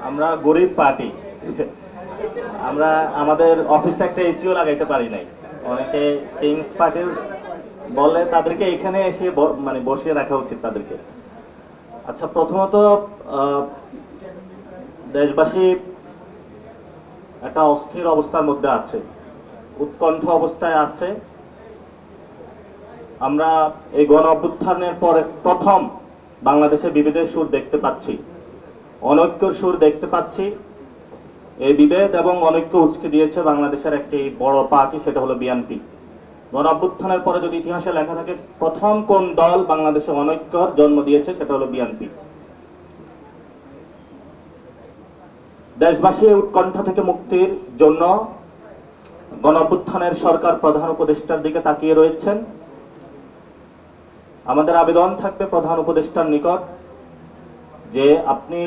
আমরা গরিব পার্টি, আমরা আমাদের অফিসে একটা এসিও লাগাইতে পারি নাই। অনেকে কিংস পার্টির বলে তাদেরকে এখানে এসে মানে বসিয়ে রাখা উচিত তাদেরকে। আচ্ছা, প্রথমত দেশবাসী একটা অস্থির অবস্থার মধ্যে আছে, উৎকণ্ঠ অবস্থায় আছে। আমরা এই গণ অভ্যুত্থানের পরে প্রথম বাংলাদেশে বিভেদের সুর দেখতে পাচ্ছি, অনৈক্যর সুর দেখতে পাচ্ছি। এই বিভেদ এবং অনৈক্য উচকে দিয়েছে বাংলাদেশের একটি বড় পার্টি, সেটা হলো বিএনপি। গণ অভ্যুত্থানের পরে যদি ইতিহাসে লেখা থাকে প্রথম কোন দল বাংলাদেশে অনৈক্যর জন্ম দিয়েছে, সেটা হলো বিএনপি। দেশবাসী উৎকণ্ঠা থেকে মুক্তির জন্য গণ অভ্যুত্থানের সরকার প্রধান উপদেষ্টার দিকে তাকিয়ে রয়েছেন। আমাদের আবেদন থাকবে প্রধান উপদেষ্টার নিকট যে আপনি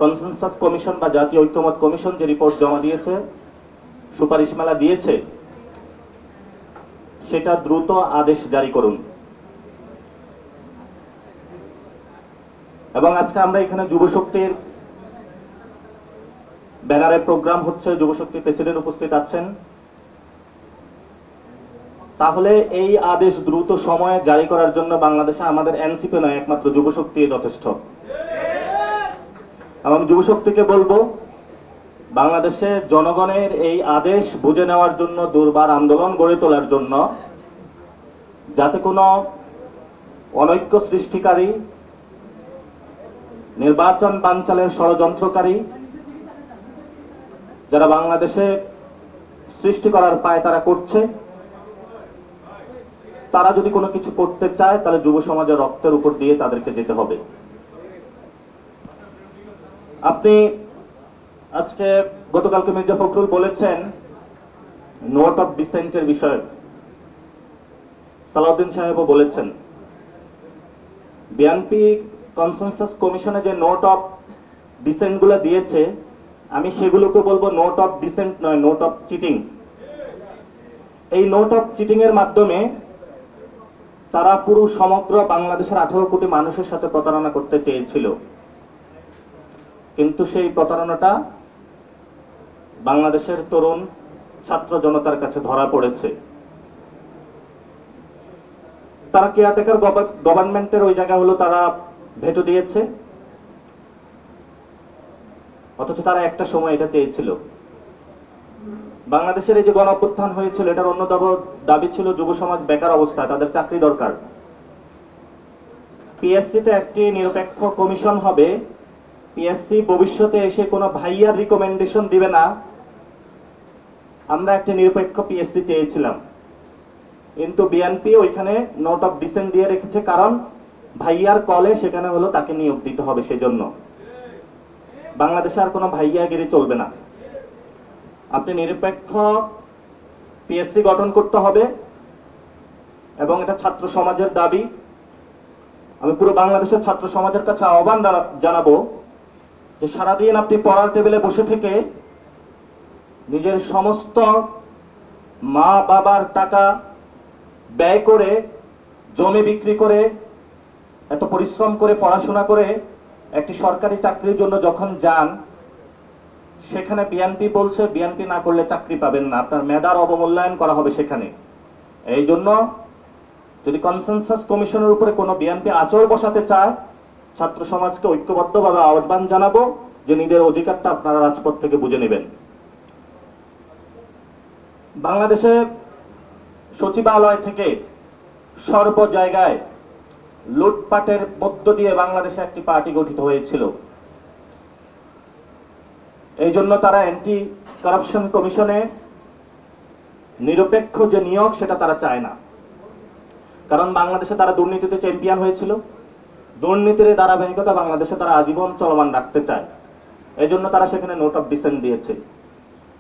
কনসেনসাস কমিশন বা জাতীয় ঐক্যমত কমিশন যে রিপোর্ট জমা দিয়েছে, সুপারিশমালা দিয়েছে, সেটা দ্রুত আদেশ জারি করুন। এবং আজকে আমরা এখানে যুবশক্তির ব্যানারে প্রোগ্রাম হচ্ছে, যুবশক্তির প্রেসিডেন্ট উপস্থিত আছেন। তাহলে এই আদেশ দ্রুত সময়ে জারি করার জন্য বাংলাদেশে আমাদের এনসিপি নয়, একমাত্র যুবশক্তি যথেষ্ট। এবং যুবশক্তিকে বলবো, বাংলাদেশে জনগণের এই আদেশ বুঝে নেওয়ার জন্য, দুর্বার আন্দোলন গড়ে তোলার জন্য, যাতে কোনো অনৈক্য সৃষ্টিকারী, নির্বাচন বানচালের ষড়যন্ত্রকারী যারা বাংলাদেশে সৃষ্টি করার পায় তারা করছে, তারা যদি কোনো কিছু করতে চায় তাহলে যুব সমাজের রক্তের উপর দিয়ে তাদেরকে যেতে হবে। আপনি আজকে গতকালকে মির্জা ফখরুল বলেছেন নোট অফ ডিসেন্টের বিষয়ে, সালাউদ্দিন সাহেবও বলেছেন। বিএনপি কনসেনসাস কমিশনে যে নোট অফ ডিসেন্ট গুলো দিয়েছে, আমি সেগুলোকে বলবো নোট অফ ডিসেন্ট নয়, নোট অফ চিটিং। এই নোট অফ চিটিং এর মাধ্যমে তারা পুরো সমগ্র বাংলাদেশের 18 কোটি মানুষের সাথে প্রতারণা করতে চেয়েছিল, কিন্তু সেই প্রতারণাটা বাংলাদেশের তরুণ ছাত্র জনতার কাছে ধরা পড়েছে। তারা কেয়ারটেকার গভর্নমেন্টের ওই জায়গা হলো তারা ভেটো দিয়েছে, অথচ তারা একটা সময় এটা চেয়েছিল। বাংলাদেশের এই যে গণ অভ্যুত্থান হয়েছিল, এটার অন্য দাবি ছিল যুব সমাজ বেকার অবস্থায়, তাদের চাকরি দরকার। পিএসসিতে একটি নিরপেক্ষ কমিশন হবে, পিএসসি ভবিষ্যতে এসে কোনো ভাইয়ার রিকমেন্ডেশন দিবে না। আমরা একটি নিরপেক্ষ পিএসসি চেয়েছিলাম, কিন্তু বিএনপি ওইখানে নোট অফ ডিসেন্ট দিয়ে রেখেছে, কারণ ভাইয়ার কলে সেখানে হলো তাকে নিয়োগ দিতে হবে। সেজন্য বাংলাদেশে আর কোনো ভাইয়াগিরি চলবে না। আপনি নিরপেক্ষ পিএসসি গঠন করতে হবে, এবং এটা ছাত্র সমাজের দাবি। আমি পুরো বাংলাদেশের ছাত্র সমাজের কাছে আহ্বান জানাবো যে সারাদিন আপনি পড়ার টেবিলে বসে থেকে নিজের সমস্ত মা বাবার টাকা ব্যয় করে, জমি বিক্রি করে, এত পরিশ্রম করে পড়াশোনা করে একটি সরকারি চাকরির জন্য যখন যান, সেখানে বিএনপি বলছে বিএনপি না করলে চাকরি পাবেন না, আপনার মেধার অবমূল্যায়ন করা হবে সেখানে। এই জন্য যদি কনসেনসাস কমিশনের উপরে কোনো বিএনপি আঁচড় বসাতে চায়, ছাত্র সমাজকে ঐক্যবদ্ধভাবে আহ্বান জানাবো যে নিজের অধিকারটা আপনারা রাজপথ থেকে বুঝে নেবেন। বাংলাদেশে সচিবালয় থেকে সর্ব জায়গায় লুটপাটের মধ্য দিয়ে বাংলাদেশে একটি পার্টি গঠিত হয়েছিল। এই জন্য তারা অ্যান্টি কারাপশন কমিশনে নিরপেক্ষ যে নিয়োগ সেটা তারা চায় না, কারণ বাংলাদেশে তারা দুর্নীতিতে চ্যাম্পিয়ন হয়েছিল। দুর্নীতির ধারাবাহিকতা বাংলাদেশে তারা আজীবন চলমান রাখতে চায়, এই জন্য তারা সেখানে নোট অফ ডিসেন্ট দিয়েছে।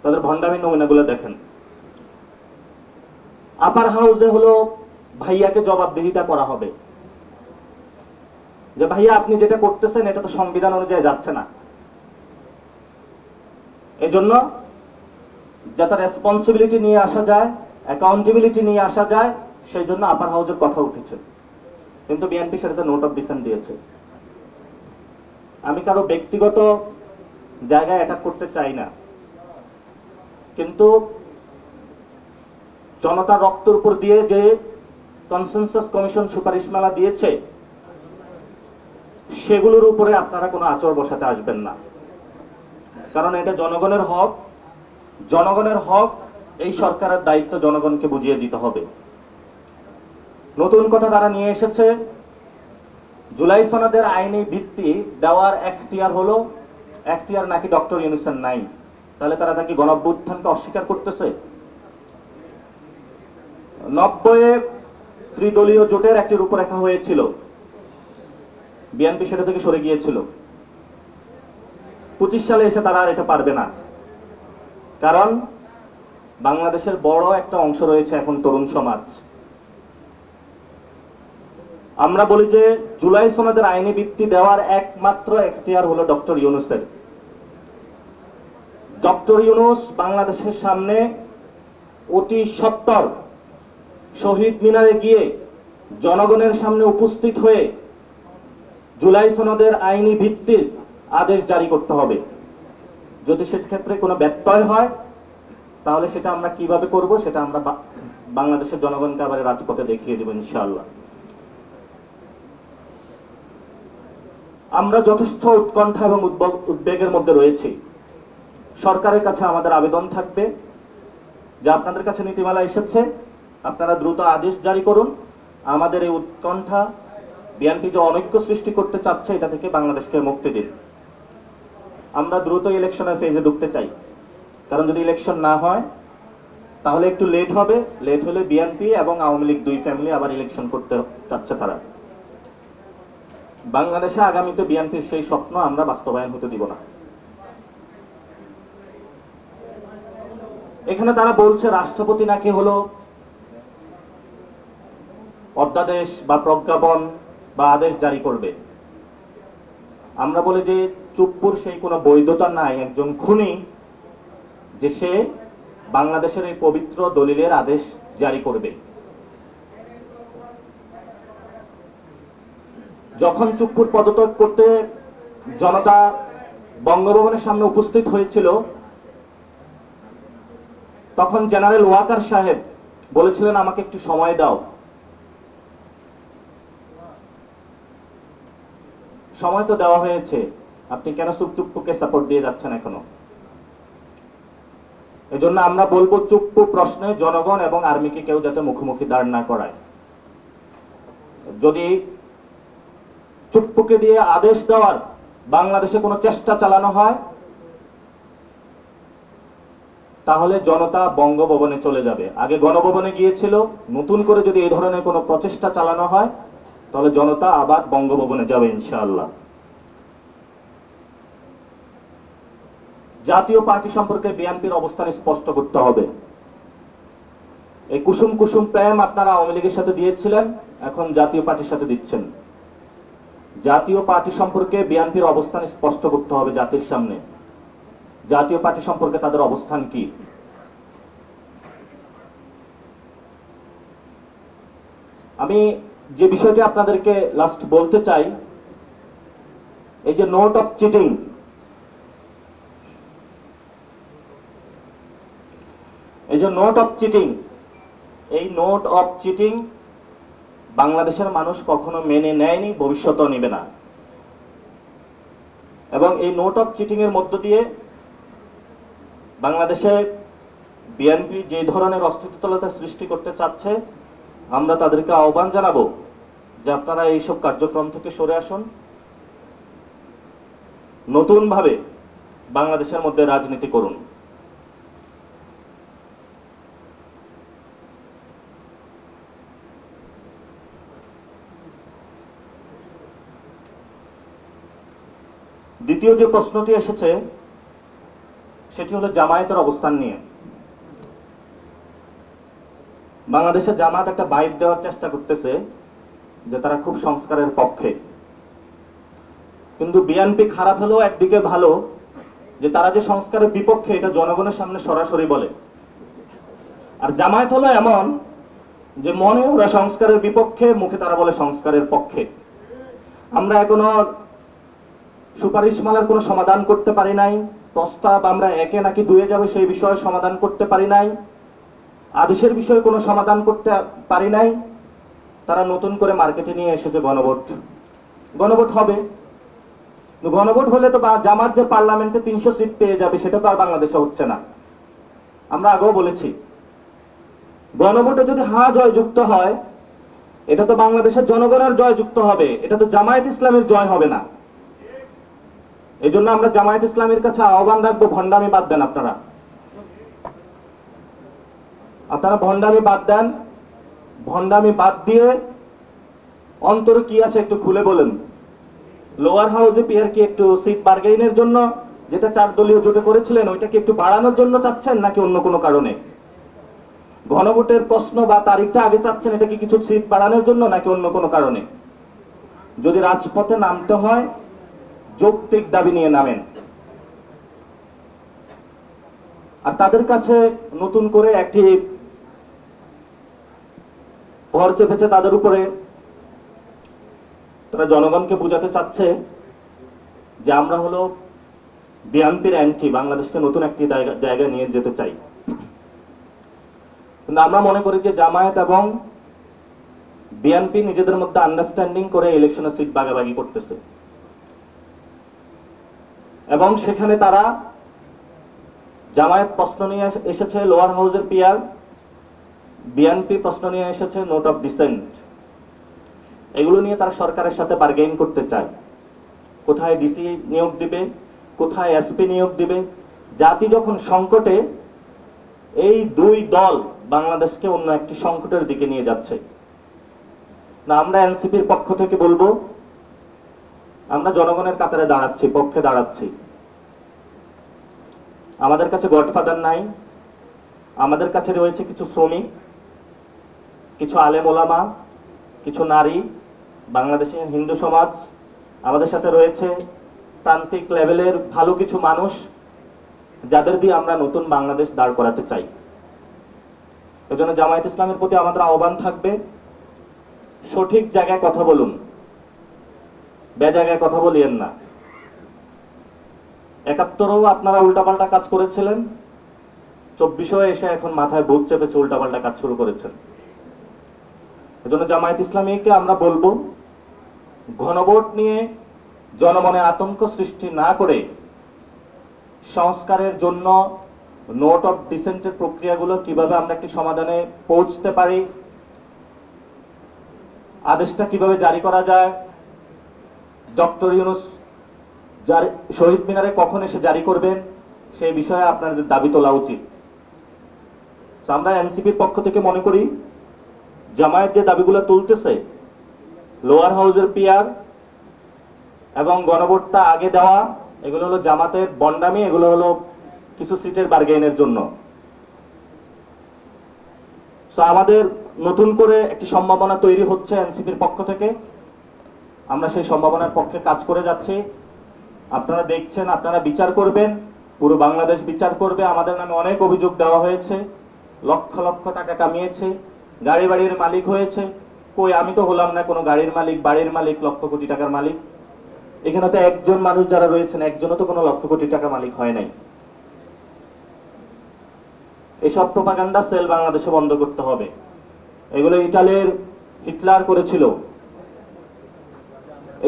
তাদের ভণ্ডামি নমুনাগুলো দেখেন। আপার হাউসে হলো ভাইয়াকে জবাবদিহিতা করা হবে যে ভাইয়া আপনি যেটা করতেছেন এটা তো সংবিধান অনুযায়ী যাচ্ছে না। এই জন্য যাতে রেসপন্সিবিলিটি নিয়ে আসা যায়, অ্যাকাউন্টেবিলিটি নিয়ে আসা যায়, সেই জন্য আপার হাউসের কথা উঠেছে, কিন্তু বিএনপি সেটাতে নোট অফ ডিসেন্ট দিয়েছে। আমি কারো ব্যক্তিগত জায়গায় অ্যাটাক করতে চাই না, কিন্তু জনতার রক্তের উপর দিয়ে যে কনসেনসাস কমিশন সুপারিশমালা দিয়েছে সেগুলোর উপরে আপনারা কোনো আঁচড় বসাতে আসবেন না, কারণ এটা জনগণের হক। জনগণের হক, এই সরকারের দায়িত্ব জনগণকে বুঝিয়ে দিতে হবে। নতুন কথা তারা নিয়ে এসেছে, জুলাই সনদের আইনি ভিত্তি দেওয়ার এখতিয়ার নাকি ডক্টর ইউনূসের নাই। তাহলে তারা নাকি গণঅভ্যুত্থানকে অস্বীকার করতেছে। 90-এ ত্রিদলীয় জোটের একটি রূপরেখা হয়েছিল, বিএনপি সেটা থেকে সরে গিয়েছিল। 25 সালে এসে তারা আর এটা পারবে না, কারণ বাংলাদেশের বড় একটা অংশ রয়েছে এখন তরুণ সমাজ। আমরা বলি যে জুলাই সনদের আইনি ভিত্তি দেওয়ার একমাত্র এখতিয়ার হলো ডক্টর ইউনূসের। ডক্টর ইউনূস বাংলাদেশের সামনে অতি সত্বর শহীদ মিনারে গিয়ে জনগণের সামনে উপস্থিত হয়ে জুলাই সনদের আইনি ভিত্তির আদেশ জারি করতে হবে। যদি সেক্ষেত্রে কোনো ব্যত্যয় হয় তাহলে সেটা আমরা কিভাবে করব সেটা আমরা বাংলাদেশের জনগণকে আবার রাজপথে দেখিয়ে দেব ইনশাআল্লাহ। আমরা যথেষ্ট উৎকণ্ঠা এবং উদ্বেগের মধ্যে রয়েছি। সরকারের কাছে আমাদের আবেদন থাকবে যে আপনাদের কাছে নীতিমালা এসেছে, আপনারা দ্রুত আদেশ জারি করুন। আমাদের এই উৎকণ্ঠা, বিএনপি যে অনৈক্য সৃষ্টি করতে চাচ্ছে, এটা থেকে বাংলাদেশকে মুক্তি দিন। আমরা দ্রুত ইলেকশনের ফেজে ঢুকতে চাই, কারণ যদি ইলেকশন না হয় তাহলে একটু লেট হবে। লেট হলে বিএনপি এবং আওয়ামী লীগ দুই ফ্যামিলি আবার ইলেকশন করতে চাচ্ছে তারা। বাংলাদেশে আগামীতে বিএনপির সেই স্বপ্ন আমরা বাস্তবায়ন হতে দিব না। এখানে তারা বলছে রাষ্ট্রপতি নাকি হলো অধ্যাদেশ বা প্রজ্ঞাপন বা আদেশ জারি করবে। আমরা বলি যে চুপ্পুর সেই কোনো বৈধতা নাই একজন খুনি যে সে বাংলাদেশের এই পবিত্র দলিলের আদেশ জারি করবে। যখন চুপ্পুর পদত্যাগ করতে জনতা বঙ্গভবনের সামনে উপস্থিত হয়েছিল, তখন জেনারেল ওয়াকার সাহেব বলেছিলেন আমাকে একটু সময় দাও। সময় তো দেওয়া হয়েছে, আপনি কেন চুপ্পুকে সাপোর্ট দিয়ে যাচ্ছেন এখনো? এজন্য আমরা বলবো চুপ্পু প্রশ্নে জনগণ এবং আর্মিকে কেউ যাতে মুখোমুখি দাঁড় না করায়। যদি চুপ্পুকে দিয়ে আদেশ দেওয়ার বাংলাদেশে কোনো চেষ্টা চালানো হয় তাহলে জনতা বঙ্গভবনে চলে যাবে। আগে গণভবনে গিয়েছিল, নতুন করে যদি এই ধরনের কোনো প্রচেষ্টা চালানো হয় তাহলে জনতা আবার বঙ্গভবনে যাবে ইনশাআল্লাহ। জাতীয় পার্টি সম্পর্কে বিএনপির অবস্থান স্পষ্ট করতে হবে। এই কুসুম কুসুম প্রেম আপনারা আওয়ামী লীগের সাথে দিয়েছিলেন, এখন জাতীয় পার্টির সাথে দিচ্ছেন। জাতীয় পার্টি সম্পর্কে বিএনপির অবস্থান স্পষ্ট করতে হবে জাতির সামনে। জাতীয় পার্টি সম্পর্কে তাদের অবস্থান কি? আমি যে বিষয়টি আপনাদেরকে লাস্ট বলতে চাই, এই যে নোট অফ চিটিং, এই যে নোট অফ চিটিং, এই নোট অফ চিটিং বাংলাদেশের মানুষ কখনো মেনে নেয়নি, ভবিষ্যতেও নেবে না। এবং এই নোট অফ চিটিং এর মধ্য দিয়ে বাংলাদেশে বিএনপি যে ধরনের অস্থিতিশীলতা সৃষ্টি করতে চাচ্ছে, আমরা তাদেরকে আহ্বান জানাবো যে আপনারা এইসব কার্যক্রম থেকে সরে আসুন, নতুন ভাবে বাংলাদেশের মধ্যে রাজনীতি করুন। দ্বিতীয় যে প্রশ্নটি এসেছে সেটি হলো জামায়াতের অবস্থান নিয়ে। বাংলাদেশের জামায়াত একটা ভাইব দেওয়ার চেষ্টা করতেছে যে তারা খুব সংস্কারের পক্ষে, কিন্তু বিএনপি খারাপ হলেও একদিকে ভালো যে তারা যে সংস্কারের বিপক্ষে এটা জনগণের সামনে সরাসরি বলে। আর জামায়াত হলো এমন যে মনে ওরা সংস্কারের বিপক্ষে, মুখে তারা বলে সংস্কারের পক্ষে। আমরা এখনো সুপারিশমালার কোনো সমাধান করতে পারি নাই, প্রস্তাব আমরা একে নাকি দুয়ে যাবে সেই বিষয়ে সমাধান করতে পারি নাই, আদেশের বিষয়ে কোনো সমাধান করতে পারি নাই। তারা নতুন করে মার্কেটে নিয়ে এসেছে গণভোট। গণভোট হবে, গণভোট হলে তো জামাত যে পার্লামেন্টে 300 সিট পেয়ে যাবে সেটা তো আর বাংলাদেশে হচ্ছে না। আমরা আগেও বলেছি, গণভোটে যদি হা জয় যুক্ত হয় এটা তো বাংলাদেশের জনগণের জয় যুক্ত হবে, এটা তো জামায়াত ইসলামের জয় হবে না। এই জন্য আমরা জামায়াত ইসলামের কাছে আহ্বান রাখবো, ভণ্ডামি বাদ দেন। আপনারা ভণ্ডামি বাদ দেন। ভণ্ডামি বাদ দিয়ে অন্তরে কি আছে একটু খুলে বলেন। লোয়ার হাউসে পিয়ার কি একটু সিট বার্গেইনের জন্য, যেটা 4 দলীয় জোটে করেছিলেন ওইটা কি একটু বাড়ানোর জন্য চাচ্ছেন নাকি অন্য কোনো কারণে? গণভোটের প্রশ্ন বা তারিখটা আগে চাচ্ছেন, এটা কি কিছু সিট বাড়ানোর জন্য নাকি অন্য কোনো কারণে? যদি রাজপথে নামতে হয় যৌক্তিক দাবি নিয়ে নামেন। আর তাদের কাছে নতুন করে একটি ভর চেপেছে তাদের উপরে। তারা জনগণকে বোঝাতে চাচ্ছে যে আমরা হলো বিএনপির অ্যান্টি, বাংলাদেশকে নতুন একটি জায়গায় নিয়ে যেতে চাই। কিন্তু আমরা মনে করি যে জামায়াত এবং বিএনপি নিজেদের মধ্যে আন্ডারস্ট্যান্ডিং করে ইলেকশনে সিট ভাগাভাগি করতেছে এবং সেখানে তারা জামায়াত প্রশ্ন নিয়ে এসেছে লোয়ার হাউসের পিয়ার, বিএনপি প্রশ্ন নিয়ে এসেছে নোট অফ ডিসেন্ট। এগুলো নিয়ে তারা সরকারের সাথে বার্গেইন করতে চায়। কোথায় ডিসি নিয়োগ দিবে, কোথায় এসপি নিয়োগ দিবে। জাতি যখন সংকটে, এই দুই দল বাংলাদেশকে অন্য একটি সংকটের দিকে নিয়ে যাচ্ছে। না, আমরা এনসিপির পক্ষ থেকে বলবো, আমরা জনগণের কাতারে দাঁড়াচ্ছি, পক্ষে দাঁড়াচ্ছি। আমাদের কাছে গডফাদার নাই, আমাদের কাছে রয়েছে কিছু শ্রমিক, কিছু আলেম ওলামা, কিছু নারী, বাংলাদেশের হিন্দু সমাজ, আমাদের সাথে রয়েছে প্রান্তিক লেভেলের ভালো কিছু মানুষ, যাদের দিয়ে আমরা নতুন বাংলাদেশ দাঁড় করাতে চাই। এজন্য জামায়াত ইসলামের প্রতি আমাদের আহ্বান থাকবে, সঠিক জায়গায় কথা বলুন, বেজায়গায় কথা বলিয়েন না। 71-ও আপনারা উল্টাপাল্টা কাজ করেছিলেন, 24-ও এসে এখন মাথায় ভূত চেপেছে উল্টাপাল্টা কাজ শুরু করেছেন। এজন্য জামায়াত ইসলামীকে আমরা বলবো, গণভোট নিয়ে জনমনে আতঙ্ক সৃষ্টি না করে সংস্কারের জন্য নোট অফ ডিসেন্টের প্রক্রিয়াগুলো কিভাবে আমরা একটি সমাধানে পৌঁছতে পারি, আদেশটা কিভাবে জারি করা যায়, ডক্টর ইউনূস শহীদ মিনারে কখন এসে জারি করবেন, সেই বিষয়ে আপনাদের দাবি তোলা উচিত। আমরা এনসিপির পক্ষ থেকে মনে করি জামায়াত যে দাবিগুলো তুলতেছে, লোয়ার হাউসের পিয়ার এবং গণভোটটা আগে দেওয়া, এগুলো হলো জামাতের বন্ডামি, এগুলো হলো কিছু সিটের বার্গেইনের জন্য। আমাদের নতুন করে একটি সম্ভাবনা তৈরি হচ্ছে এনসিপির পক্ষ থেকে, আমরা সেই সম্ভাবনার পক্ষে কাজ করে যাচ্ছি। আপনারা দেখছেন, আপনারা বিচার করবেন, পুরো বাংলাদেশ বিচার করবে। আমাদের নামে অনেক অভিযোগ দেওয়া হয়েছে, লক্ষ লক্ষ টাকা কামিয়েছে, গাড়ি বাড়ির মালিক হয়েছে। কই, আমি তো হলাম না কোনো গাড়ির মালিক, বাড়ির মালিক, লক্ষ কোটি টাকার মালিক। এখানে তো একজন মানুষ যারা রয়েছেন, একজনও তো কোনো লক্ষ কোটি টাকা মালিক হয় নাই। এইসব প্রোপাগান্ডা সেল বাংলাদেশে বন্ধ করতে হবে। এগুলো ইটালির হিটলার করেছিল।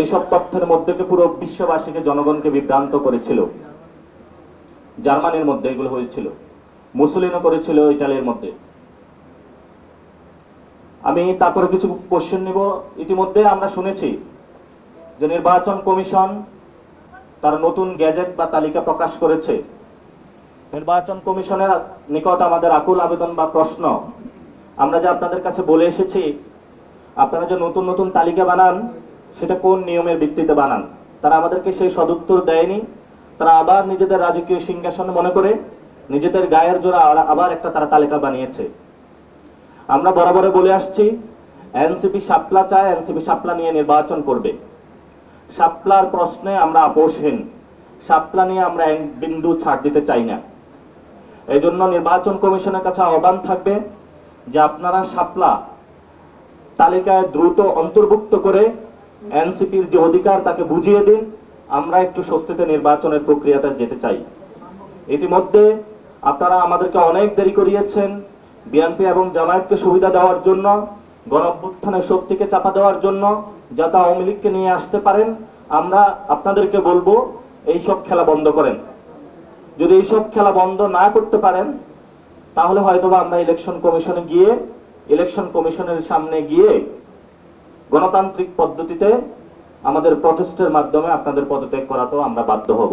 এইসব তথ্যের মধ্যে পুরো বিশ্ববাসীকে, জনগণকে বিভ্রান্ত করেছিল। জার্মানির মধ্যে এগুলো হয়েছিল, মুসলিনও করেছিল ইটালির মধ্যে। আমি তারপরে কিছু কোশ্চেন নিব। ইতিমধ্যে আমরা শুনেছি যে নির্বাচন কমিশন তার নতুন গ্যাজেট বা তালিকা প্রকাশ করেছে। নির্বাচন কমিশনের নিকট আমাদের আকুল আবেদন বা প্রশ্ন, আমরা যে আপনাদের কাছে বলে এসেছি, আপনারা যে নতুন নতুন তালিকা বানান, সেটা কোন নিয়মের ভিত্তিতে বানান? তারা আমাদেরকে সেই সদুত্তর দেয়নি। তারা আবার নিজেদের রাজকীয় সিংহাসন মনে করে নিজেদের গায়ের জোড়া আবার একটা তারা তালিকা বানিয়েছে। আমরা বরাবর বলে আসছি, এনসিপি শাপলা চায়, এনসিপি শাপলা নিয়ে নির্বাচন করবে। শাপলার প্রশ্নে আমরা আপোষহীন, শাপলা নিয়ে আমরা এক বিন্দু ছাড় দিতে চাই না। এই জন্য নির্বাচন কমিশনের কাছে আহ্বান থাকবে যে আপনারা শাপলা তালিকায় দ্রুত অন্তর্ভুক্ত করে এনসিপির যে অধিকার তাকে বুঝিয়ে দিন, আমরা একটু স্বস্তিতে নির্বাচনের প্রক্রিয়াটা যেতে চাই। ইতিমধ্যে আপনারা আমাদেরকে অনেক দেরি করিয়েছেন বিএনপি এবং জামায়াতকে সুবিধা দেওয়ার জন্য, গণঅভ্যুত্থানের শক্তিকে চাপা দেওয়ার জন্য, যাতে আওয়ামী লীগকে নিয়ে আসতে পারেন। আমরা আপনাদেরকে বলবো এইসব খেলা বন্ধ করেন। যদি এইসব খেলা বন্ধ না করতে পারেন তাহলে হয়তোবা আমরা ইলেকশন কমিশনে গিয়ে ইলেকশন কমিশনের সামনে গিয়ে গণতান্ত্রিক পদ্ধতিতে আমাদের প্রটেস্টের মাধ্যমে আপনাদের পদত্যাগ করাতেও আমরা বাধ্য হব।